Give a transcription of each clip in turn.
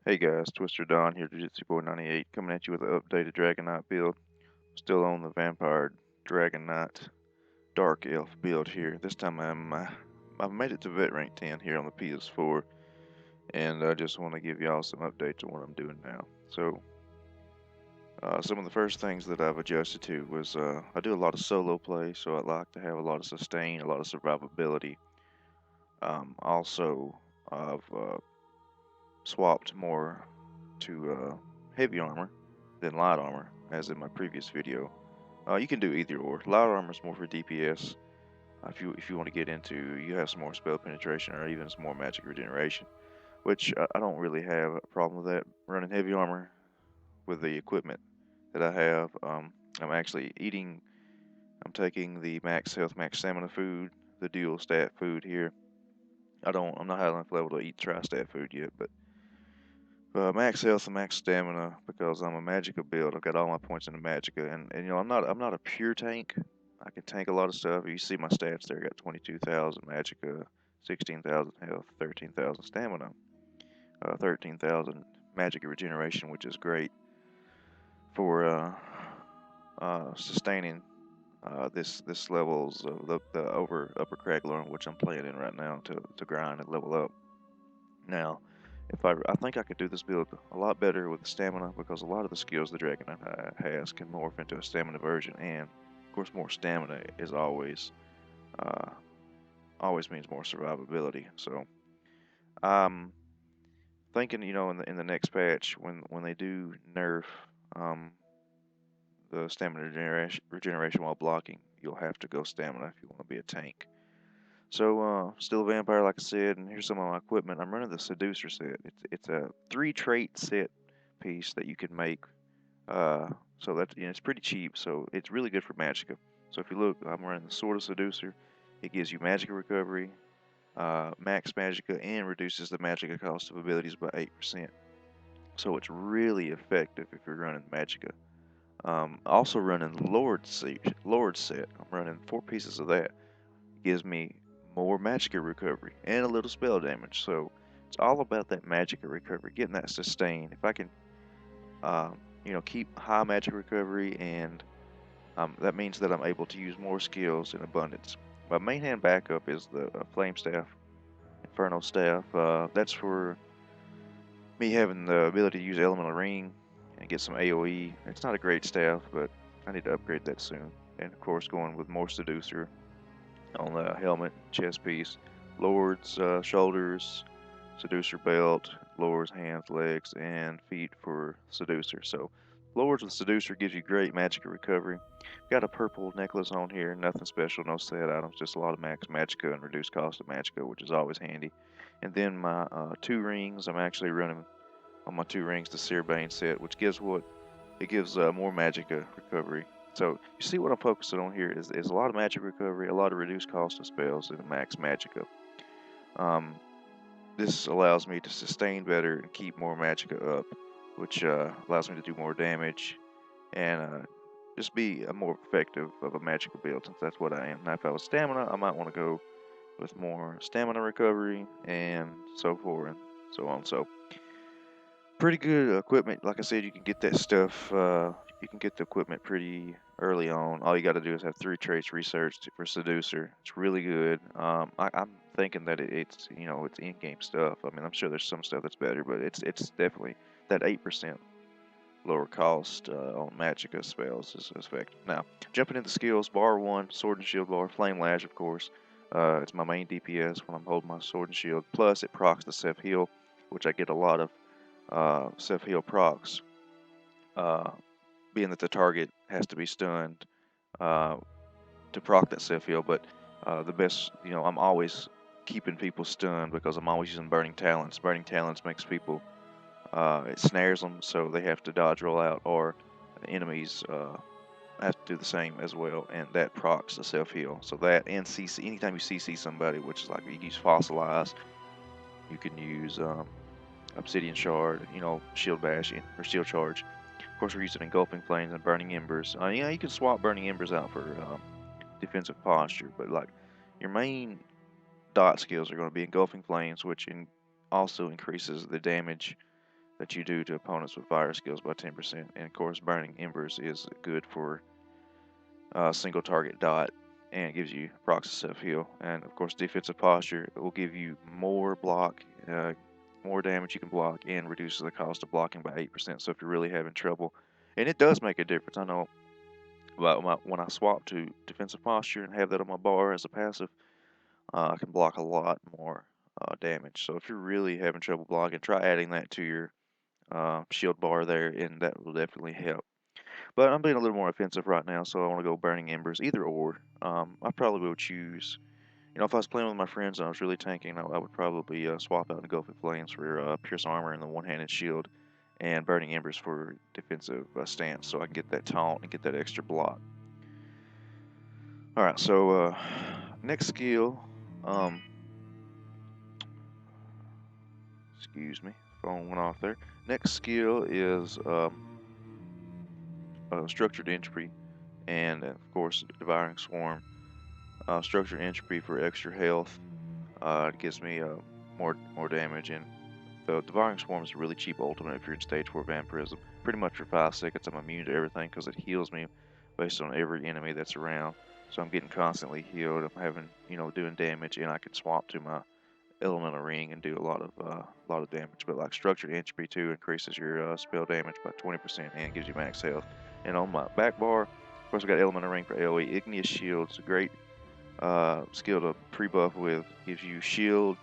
Hey guys, Twister Don here, Jiu-Jitsu Boy 98, coming at you with an updated Dragon Knight build. Still on the Vampire Dragon Knight Dark Elf build here. This time I've made it to vet rank 10 here on the PS4, and I just want to give y'all some updates on what I'm doing now. So, some of the first things that I've adjusted to was I do a lot of solo play, so I like to have a lot of sustain, a lot of survivability. Also, I've swapped more to heavy armor than light armor, as in my previous video. You can do either or. Light armor is more for DPS. If you want to get into, you have some more spell penetration or even some more magic regeneration, which I don't really have a problem with that. Running heavy armor with the equipment that I have, I'm actually eating. I'm taking the max health, max stamina food, the dual stat food here. I'm not high enough level to eat tri-stat food yet, but max health and max stamina because I'm a Magicka build. I've got all my points in the Magicka, and I'm not a pure tank. I can tank a lot of stuff. You see my stats there. I got 22,000 Magicka, 16,000 health, 13,000 stamina, 13,000 Magicka regeneration, which is great for sustaining this levels of the upper Craglorn, which I'm playing in right now to grind and level up. Now, if I think I could do this build a lot better with the stamina because a lot of the skills the Dragon Knight has can morph into a stamina version, and of course, more stamina is uh, always means more survivability. So I'm thinking, in the next patch when they do nerf um, the stamina regeneration while blocking, you'll have to go stamina if you want to be a tank. So, still a vampire, like I said, and here's some of my equipment. I'm running the Seducer set. It's a 3 trait set piece that you can make. So that it's pretty cheap. So it's really good for Magicka. So if you look, I'm running the Sword of Seducer. It gives you Magicka recovery, max Magicka, and reduces the Magicka cost of abilities by 8%. So it's really effective if you're running Magicka. Also running Lord set. I'm running 4 pieces of that. Gives me more Magicka recovery and a little spell damage. So it's all about that Magicka recovery, getting that sustain. If I can, keep high magic recovery, and that means that I'm able to use more skills in abundance. My main hand backup is the Flame Staff, Inferno Staff. That's for me having the ability to use Elemental Ring and get some AoE. It's not a great staff, but I need to upgrade that soon. And of course, going with more Seducer on the helmet, chest piece, Lord's shoulders, Seducer belt, Lord's hands, legs, and feet for Seducer. So, Lord's with Seducer gives you great Magicka recovery. Got a purple necklace on here, nothing special, no set items, just a lot of max Magicka and reduced cost of Magicka, which is always handy. And then my 2 rings, I'm actually running on my 2 rings the Searbane set, which gives more Magicka recovery. So you see what I'm focusing on here is a lot of magic recovery, a lot of reduced cost of spells, and max Magicka. This allows me to sustain better and keep more Magicka up, which allows me to do more damage and just be a more effective of a Magicka build, since that's what I am. Now, if I was stamina, I might want to go with more stamina recovery and so forth and so on. So pretty good equipment. Like I said, you can get that stuff. You can get the equipment pretty early on. All you got to do is have 3 traits researched for Seducer. It's really good. I'm thinking that it's in-game stuff. I mean, I'm sure there's some stuff that's better, but it's definitely that 8% lower cost on Magicka spells is effective. Now, jumping into skills, bar 1, Sword and Shield bar, Flame Lash, of course. It's my main DPS when I'm holding my Sword and Shield. Plus, it procs the Self Heal, which I get a lot of self heal procs, being that the target has to be stunned uh, to proc that self heal. But the best, I'm always keeping people stunned because I'm always using Burning Talents. Burning Talents makes people, it snares them, so they have to dodge roll out, or enemies have to do the same as well, and that procs the self heal. So that and CC, anytime you CC somebody, which is like you use Fossilize, you can use Obsidian Shard, Shield Bash or Shield Charge. Of course, we're using Engulfing Flames and Burning Embers. You can swap Burning Embers out for defensive posture, but like your main dot skills are going to be Engulfing Flames, which also increases the damage that you do to opponents with fire skills by 10%. And of course, Burning Embers is good for single target dot and gives you procs self heal. And of course, defensive posture will give you more block, more damage you can block, and reduces the cost of blocking by 8%. So if you're really having trouble, and it does make a difference. I know when I swap to defensive posture and have that on my bar as a passive, I can block a lot more damage. So if you're really having trouble blocking, try adding that to your shield bar there, and that will definitely help. But I'm being a little more offensive right now, so I want to go Burning Embers, either or. I probably would choose, if I was playing with my friends and I was really tanking, I would probably swap out Engulfing Flames for Pierce Armor and the one-handed shield, and Burning Embers for defensive stance, so I can get that taunt and get that extra block. Alright, so next skill, excuse me, phone went off there. Next skill is Structured Entropy, and of course Devouring Swarm. Structured Entropy for extra health. It gives me more damage, and the Devouring Swarm is a really cheap ultimate if you're in stage 4 Vampirism. Pretty much for 5 seconds I'm immune to everything because it heals me based on every enemy that's around. So I'm getting constantly healed. I'm having, doing damage, and I can swap to my Elemental Ring and do a lot of damage. But like Structured Entropy too increases your spell damage by 20% and gives you max health. And on my back bar, of course, we got Elemental Ring for AoE. Igneous Shield's a great skill to pre-buff with. Gives you shield,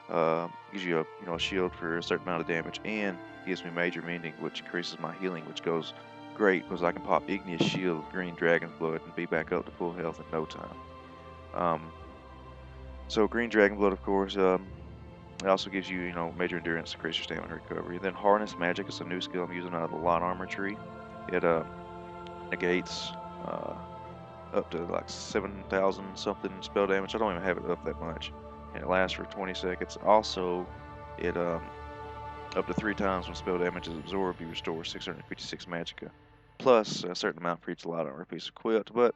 gives you a shield for a certain amount of damage, and gives me Major Mending, which increases my healing, which goes great because I can pop Igneous Shield, Green Dragon's Blood, and be back up to full health in no time. So Green Dragon Blood, of course, it also gives you, Major Endurance, increase your stamina recovery. Then Harness Magic is a new skill I'm using out of the Light Armor tree. It negates up to like 7,000 something spell damage. I don't even have it up that much, and it lasts for 20 seconds. Also, it up to 3 times when spell damage is absorbed, you restore 656 magicka, plus a certain amount for each light armor piece equipped. But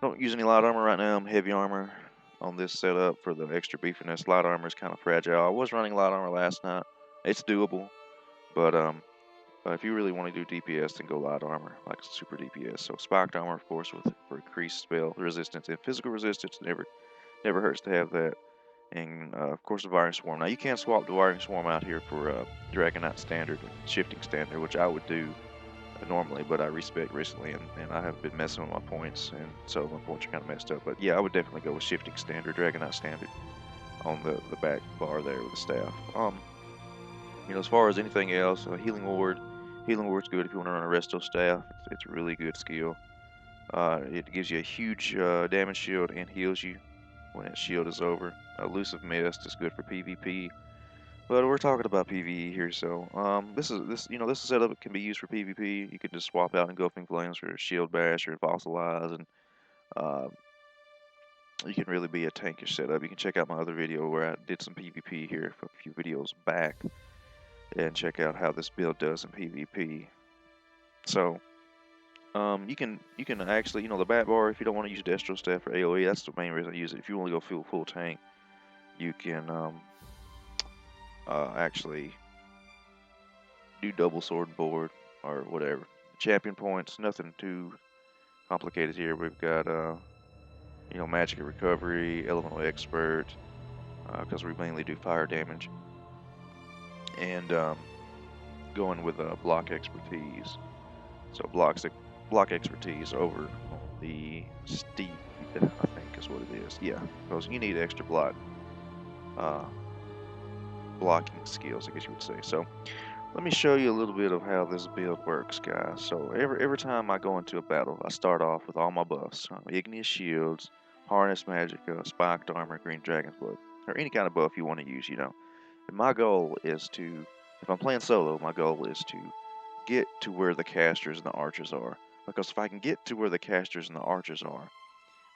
don't use any light armor right now. I'm heavy armor on this setup for the extra beefiness. Light armor is kind of fragile. I was running light armor last night. It's doable, but if you really want to do DPS, then go light armor, like super DPS. So spiked armor, of course, for increased spell resistance and physical resistance. Never hurts to have that. And of course, Devouring Swarm. Now you can swap Devouring Swarm out here for Dragon Knight Standard and Shifting Standard, which I would do normally, but I respec recently, and I have been messing with my points, and so my points are kind of messed up. But yeah, I would definitely go with Shifting Standard, Dragon Knight Standard on the back bar there with the staff. As far as anything else, Healing Ward. Healing Ward's good if you want to run a Resto staff. It's a really good skill. It gives you a huge damage shield and heals you when its shield is over. Elusive Mist is good for PvP, but we're talking about PvE here, so this setup can be used for PvP. You could just swap out Engulfing Flames for Shield Bash or Fossilize, and uh, you can really be a tankish setup. You can check out my other video where I did some PvP here a few videos back, and check out how this build does in PvP. So you can actually, the bat bar, if you don't want to use Destro Staff for AoE, that's the main reason I use it. If you want to go full tank, you can actually do double sword board or whatever. Champion points, nothing too complicated here. We've got Magic Recovery, Elemental Expert, because we mainly do fire damage, and going with block expertise. So block expertise over on the Steed, I think is what it is. Yeah, because you need extra blocking skills, I guess you would say. So let me show you a little bit of how this build works, guys. So every time I go into a battle, I start off with all my buffs: Igneous Shields, Harness Magicka, Spiked Armor, Green Dragon's Blood, or any kind of buff you want to use. And my goal is to, if I'm playing solo, my goal is to get to where the casters and the archers are. Because if I can get to where the casters and the archers are,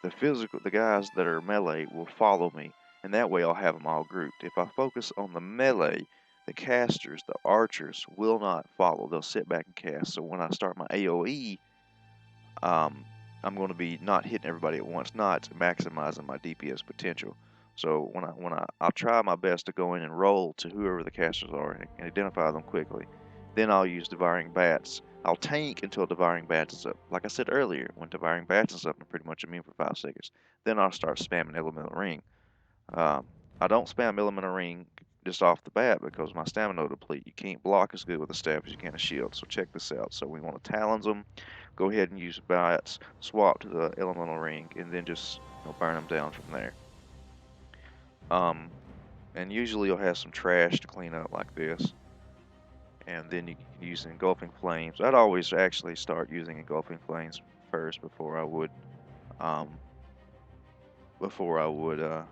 the guys that are melee will follow me, and that way I'll have them all grouped. If I focus on the melee, the casters, the archers will not follow. They'll sit back and cast. So when I start my AoE, I'm going to be not hitting everybody at once, not maximizing my DPS potential. So I'll try my best to go in and roll to whoever the casters are and identify them quickly. Then I'll use devouring bats. I'll tank until devouring bats is up. Like I said earlier, when devouring bats is up, I'm pretty much immune for 5 seconds. Then I'll start spamming elemental ring. Um, I don't spam elemental ring just off the bat because my stamina will deplete. You can't block as good with a staff as you can a shield. So check this out. So we want to talons them. Go ahead and use bats. Swap to the elemental ring, and then just burn them down from there. And usually you'll have some trash to clean up like this, and then you can use engulfing flames. I'd always actually start using engulfing flames first um, before I would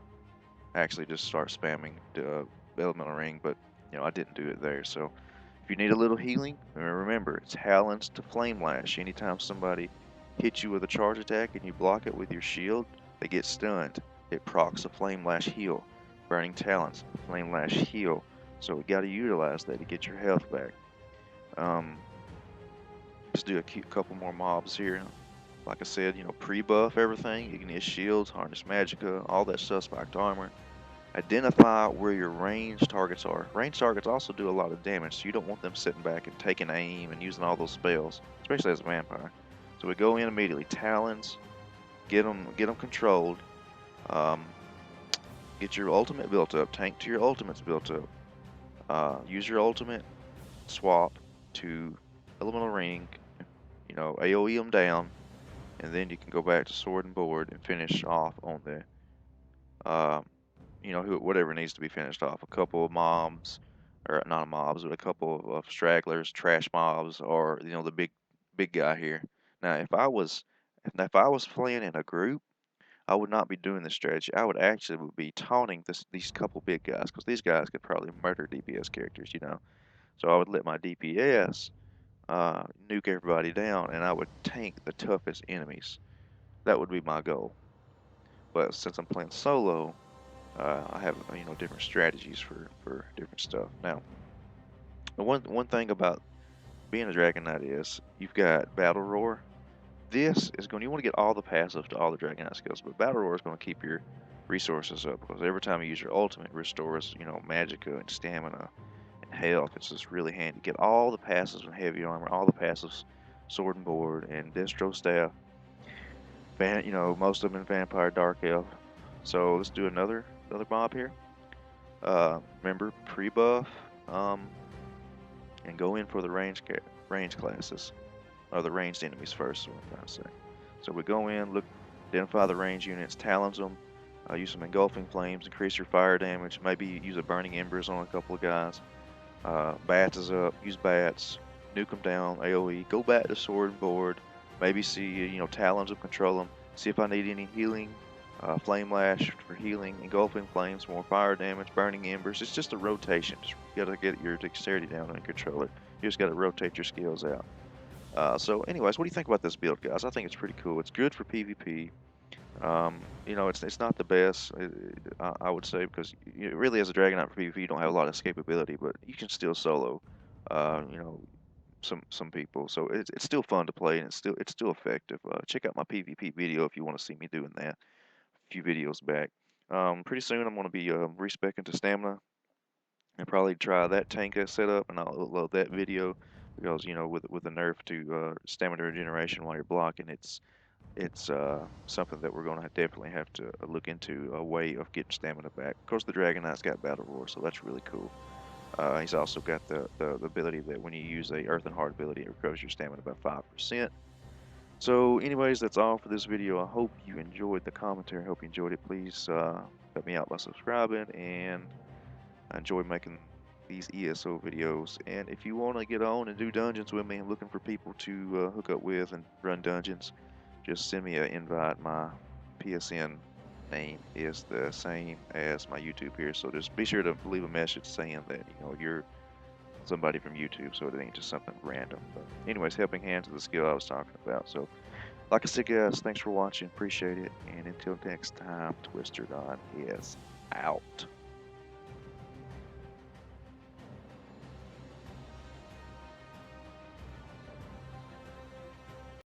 actually just start spamming the elemental ring, but I didn't do it there. So if you need a little healing, remember talons to flame lash. Anytime somebody hits you with a charge attack and you block it with your shield, they get stunned. It procs a flame lash heal. Burning talons, flame lash heal. So we got to utilize that to get your health back. Let's do a couple more mobs here. Like I said, pre-buff everything. Igneous shields, harness magicka, all that suspect armor. Identify where your range targets are. Range targets also do a lot of damage, so you don't want them sitting back and taking aim and using all those spells, especially as a vampire. So we go in immediately. Talons, get them controlled. Um, get your ultimate built up. Tank to your ultimates built up. Use your ultimate. Swap to elemental ring. AOE them down, and then you can go back to sword and board and finish off on the whatever needs to be finished off. A couple of mobs, or not mobs, but a couple of stragglers, trash mobs, or the big guy here. Now, if I was playing in a group, I would not be doing this strategy. I would actually be taunting these couple big guys because these guys could probably murder DPS characters. So I would let my DPS nuke everybody down, and I would tank the toughest enemies. That would be my goal. But since I'm playing solo, I have different strategies for different stuff. Now, the one thing about being a Dragon Knight is you've got Battle Roar. This is you want to get all the passives to all the Dragon Knight skills, but Battle Roar is going to keep your resources up because every time you use your ultimate, it restores magicka and stamina and health. It's just really handy. Get all the passives in heavy armor, all the passives, sword and board, and destro staff. Most of them in vampire, dark elf. So let's do another mob here. Remember pre-buff, and go in for the range classes, or the ranged enemies first. Is what I'm trying to say. So we go in, look, identify the range units, talons them, use some engulfing flames, increase your fire damage. Maybe use a burning embers on a couple of guys. Bats is up, use bats, nuke them down, AOE. Go back to sword and board. Maybe see talons them, control them. See if I need any healing. Flame lash for healing, engulfing flames, more fire damage, burning embers. It's just a rotation. Just gotta get your dexterity down on your controller. You just gotta rotate your skills out. So, anyways, what do you think about this build, guys? I think it's pretty cool. It's good for PvP. It's not the best, I would say, because really as a Dragon Knight for PvP, you don't have a lot of escapability, but you can still solo. Uh, you know, some people. So it's still fun to play, and it's still effective. Check out my PvP video if you want to see me doing that few videos back. Pretty soon I'm going to be respecing to stamina and probably try that tank setup, and I'll upload that video because with the nerf to stamina regeneration while you're blocking, it's something that we're going to definitely have to look into a way of getting stamina back. Of course, the Dragon Knight's got Battle Roar, so that's really cool. He's also got the ability that when you use a Earth and Heart ability, it recovers your stamina by 5%. So anyways, that's all for this video. I hope you enjoyed the commentary. I hope you enjoyed it. Please help me out by subscribing, and I enjoy making these ESO videos. And if you want to get on and do dungeons with me, I'm looking for people to hook up with and run dungeons. Just send me an invite. My PSN name is the same as my YouTube here, so just be sure to leave a message saying that you're somebody from YouTube, so it ain't just something random. But anyways, helping hands is the skill I was talking about. So like I said, guys, thanks for watching. Appreciate it. And until next time, Twister Don is out.